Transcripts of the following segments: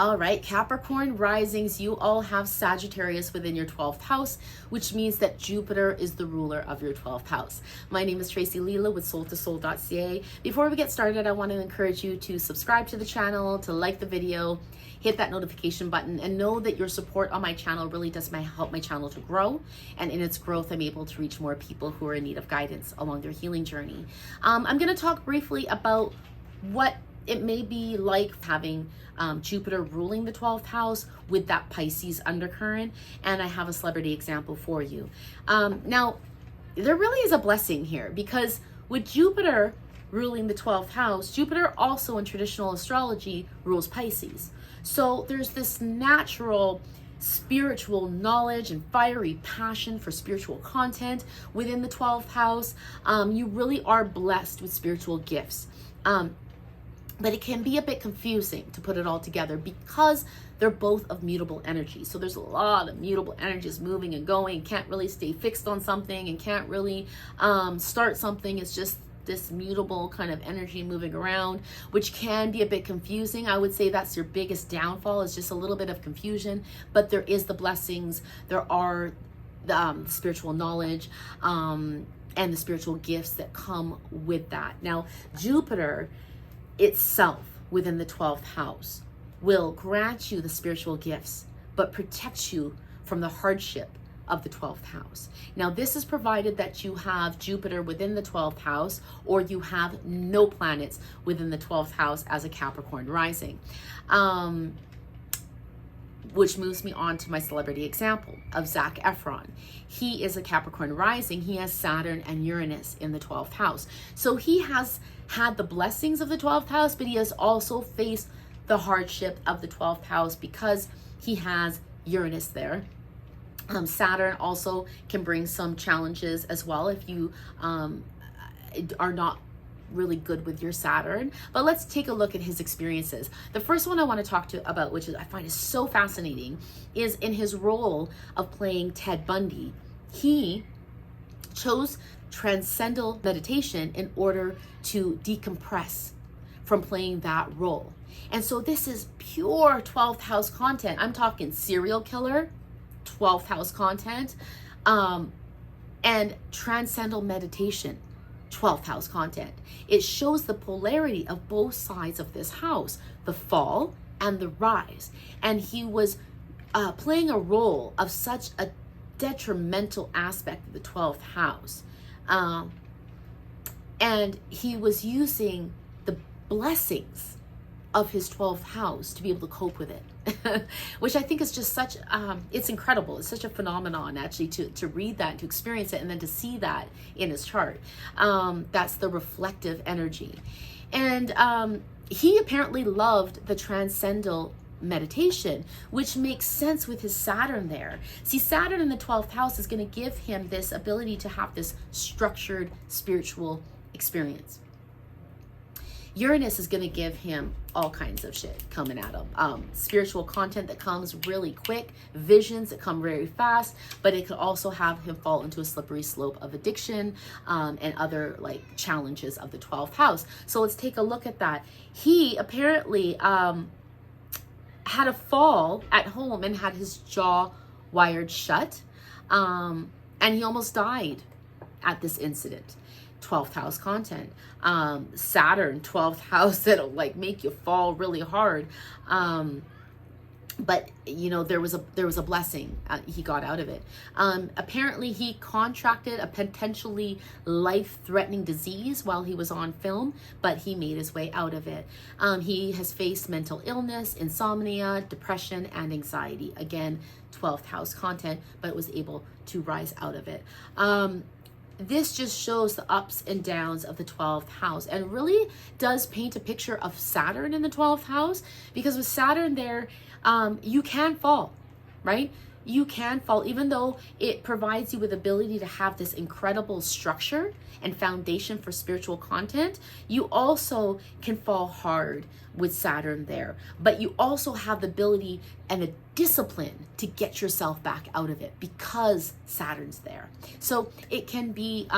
All right, Capricorn Risings, you all have Sagittarius within your 12th house, which means that Jupiter is the ruler of your 12th house. My name is Tracy Leela with soul2soul.ca. Before we get started, I want to encourage you to subscribe to the channel, to like the video, hit that notification button, and know that your support on my channel really does help my channel to grow. And in its growth, I'm able to reach more people who are in need of guidance along their healing journey. I'm going to talk briefly about what it may be like having Jupiter ruling the 12th house with that Pisces undercurrent, and I have a celebrity example for you. Now, there really is a blessing here, because with Jupiter ruling the 12th house, Jupiter also in traditional astrology rules Pisces. So there's this natural spiritual knowledge and fiery passion for spiritual content within the 12th house. You really are blessed with spiritual gifts. But it can be a bit confusing to put it all together because they're both of mutable energy. So there's a lot of mutable energies moving and going. Can't really stay fixed on something and can't really start something. It's just this mutable kind of energy moving around, which can be a bit confusing. I would say that's your biggest downfall, is just a little bit of confusion. But there is the blessings. There are the spiritual knowledge and the spiritual gifts that come with that. Now, Jupiter itself within the 12th house will grant you the spiritual gifts, but protect you from the hardship of the 12th house. Now, this is provided that you have Jupiter within the 12th house, or you have no planets within the 12th house as a Capricorn rising. Which moves me on to my celebrity example of Zac Efron. He is a Capricorn rising. He has Saturn and Uranus in the 12th house. So he has had the blessings of the 12th house, but he has also faced the hardship of the 12th house because he has Uranus there. Saturn also can bring some challenges as well if you are not really good with your Saturn. But let's take a look at his experiences. The first one I want to talk about, which I find is so fascinating, is in his role of playing Ted Bundy. He chose transcendental meditation in order to decompress from playing that role. And so this is pure 12th house content. I'm talking serial killer, 12th house content, and transcendental meditation, 12th house content. It shows the polarity of both sides of this house, the fall and the rise. And he was playing a role of such a detrimental aspect of the 12th house. And he was using the blessings of his 12th house to be able to cope with it, which I think is just such, it's incredible. It's such a phenomenon actually to read that, to experience it, and then to see that in his chart. That's the reflective energy. And he apparently loved the transcendental meditation, which makes sense with his Saturn there. See, Saturn in the 12th house is going to give him this ability to have this structured spiritual experience. Uranus is going to give him all kinds of shit coming at him. Spiritual content that comes really quick, visions that come very fast, but it could also have him fall into a slippery slope of addiction and other like challenges of the 12th house. So let's take a look at that. He apparently had a fall at home and had his jaw wired shut, and he almost died at this incident. 12th house content. Saturn, 12th house, that'll like make you fall really hard. But you know, there was a blessing. He got out of it. Apparently he contracted a potentially life-threatening disease while he was on film, but he made his way out of it. He has faced mental illness, insomnia, depression, and anxiety. Again, 12th house content, but was able to rise out of it. This just shows the ups and downs of the 12th house, and really does paint a picture of Saturn in the 12th house, because with Saturn there, you can fall, right? You can fall, even though it provides you with ability to have this incredible structure and foundation for spiritual content. You also can fall hard with Saturn there, but you also have the ability and the discipline to get yourself back out of it because Saturn's there. So it can be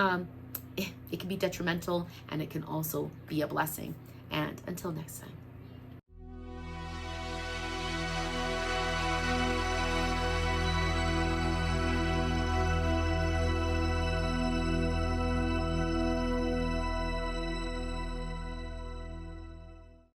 detrimental, and it can also be a blessing. And until next time.